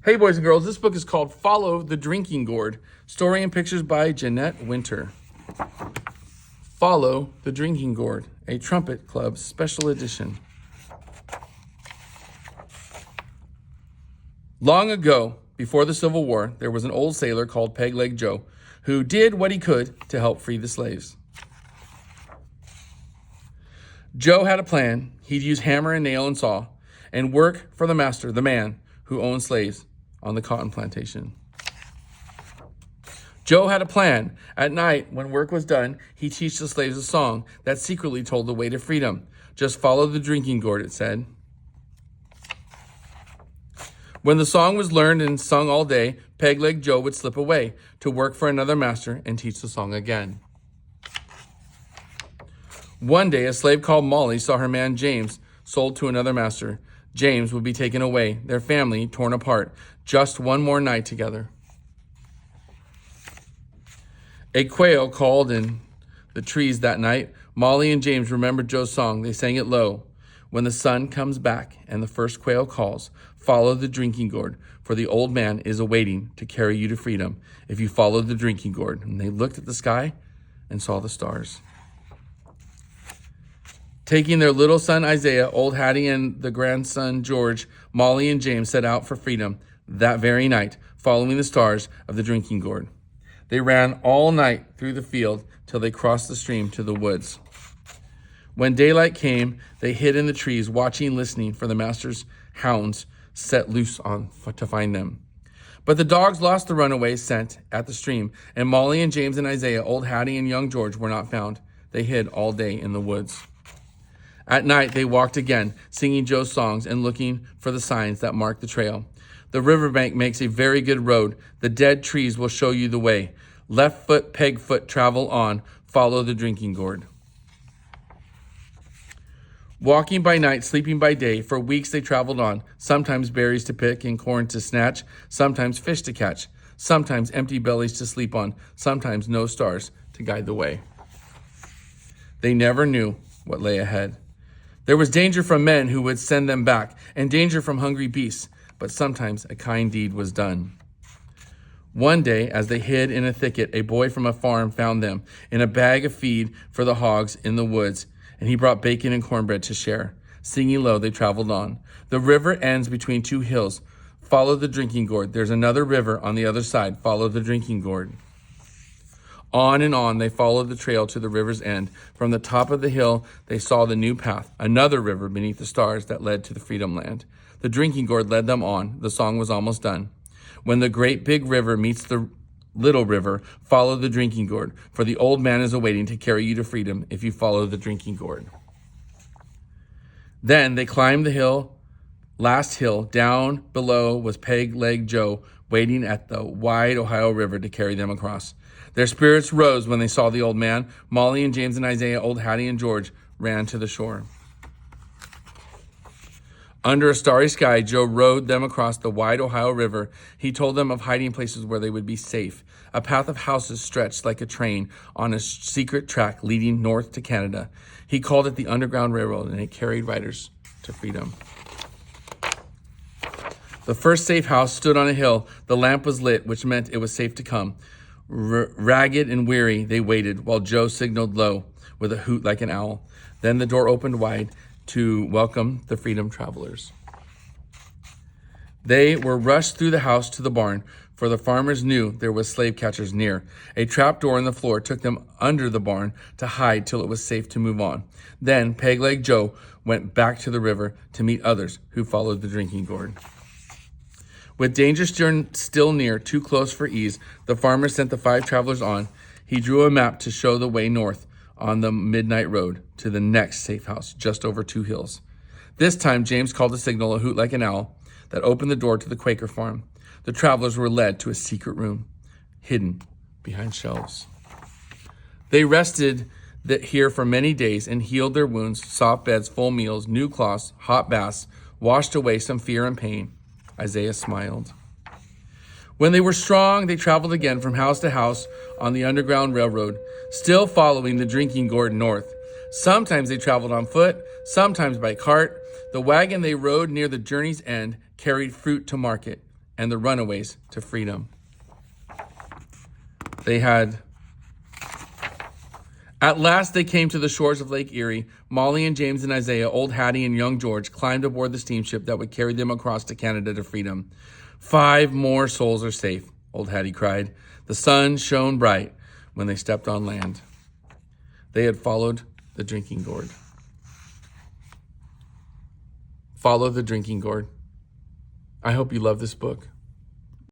Hey, boys and girls, this book is called Follow the Drinking Gourd. Story and pictures by Jeanette Winter. Follow the Drinking Gourd, a Trumpet Club special edition. Long ago, before the Civil War, there was an old sailor called Peg-Leg Joe who did what he could to help free the slaves. Joe had a plan. He'd use hammer and nail and saw and work for the master, the man who owned slaves on the cotton plantation. Joe had a plan. At night, when work was done, he'd teach the slaves a song that secretly told the way to freedom. Just follow the drinking gourd, it said. When the song was learned and sung all day, Peg-Leg Joe would slip away to work for another master and teach the song again. One day, a slave called Molly saw her man James sold to another master. James would be taken away, their family torn apart, just one more night together. A quail called in the trees that night. Molly and James remembered Joe's song. They sang it low. When the sun comes back and the first quail calls, follow the drinking gourd, for the old man is awaiting to carry you to freedom if you follow the drinking gourd. And they looked at the sky and saw the stars. Taking their little son Isaiah, old Hattie, and the grandson George, Molly and James set out for freedom that very night, following the stars of the drinking gourd. They ran all night through the field till they crossed the stream to the woods. When daylight came, they hid in the trees, watching, listening for the master's hounds set loose to find them. But the dogs lost the runaway scent at the stream, and Molly and James and Isaiah, old Hattie and young George were not found. They hid all day in the woods. At night, they walked again, singing Joe's songs and looking for the signs that marked the trail. The riverbank makes a very good road. The dead trees will show you the way. Left foot, peg foot, travel on. Follow the drinking gourd. Walking by night, sleeping by day, for weeks they traveled on. Sometimes berries to pick and corn to snatch. Sometimes fish to catch. Sometimes empty bellies to sleep on. Sometimes no stars to guide the way. They never knew what lay ahead. There was danger from men who would send them back, and danger from hungry beasts, but sometimes a kind deed was done. One day, as they hid in a thicket, a boy from a farm found them in a bag of feed for the hogs in the woods, and he brought bacon and cornbread to share. Singing low, they traveled on. The river ends between two hills. Follow the drinking gourd. There's another river on the other side. Follow the drinking gourd. On and on, they followed the trail to the river's end. From the top of the hill, they saw the new path, another river beneath the stars that led to the freedom land. The drinking gourd led them on. The song was almost done. When the great big river meets the little river, follow the drinking gourd, for the old man is awaiting to carry you to freedom if you follow the drinking gourd. Then they climbed the last hill. Down below was Peg-Leg Joe, waiting at the wide Ohio River to carry them across. Their spirits rose when they saw the old man. Molly and James and Isaiah, old Hattie and George ran to the shore. Under a starry sky, Joe rowed them across the wide Ohio River. He told them of hiding places where they would be safe. A path of houses stretched like a train on a secret track leading north to Canada. He called it the Underground Railroad, and it carried riders to freedom. The first safe house stood on a hill. The lamp was lit, which meant it was safe to come. Ragged and weary, they waited while Joe signaled low with a hoot like an owl. Then the door opened wide to welcome the freedom travelers. They were rushed through the house to the barn, for the farmers knew there was slave catchers near. A trap door in the floor took them under the barn to hide till it was safe to move on. Then Peg-Leg Joe went back to the river to meet others who followed the drinking gourd. With danger still near, too close for ease, the farmer sent the 5 travelers on. He drew a map to show the way north on the midnight road to the next safe house, just over 2 hills. This time, James called a signal, a hoot like an owl, that opened the door to the Quaker farm. The travelers were led to a secret room, hidden behind shelves. They rested here for many days and healed their wounds, soft beds, full meals, new cloths, hot baths, washed away some fear and pain. Isaiah smiled. When they were strong, they traveled again from house to house on the Underground Railroad, still following the drinking gourd north. Sometimes they traveled on foot, sometimes by cart. The wagon they rode near the journey's end carried fruit to market, and the runaways to freedom. At last they came to the shores of Lake Erie. Molly and James and Isaiah, old Hattie and young George, climbed aboard the steamship that would carry them across to Canada to freedom. 5 more souls are safe, old Hattie cried. The sun shone bright when they stepped on land. They had followed the drinking gourd. Follow the drinking gourd. I hope you love this book.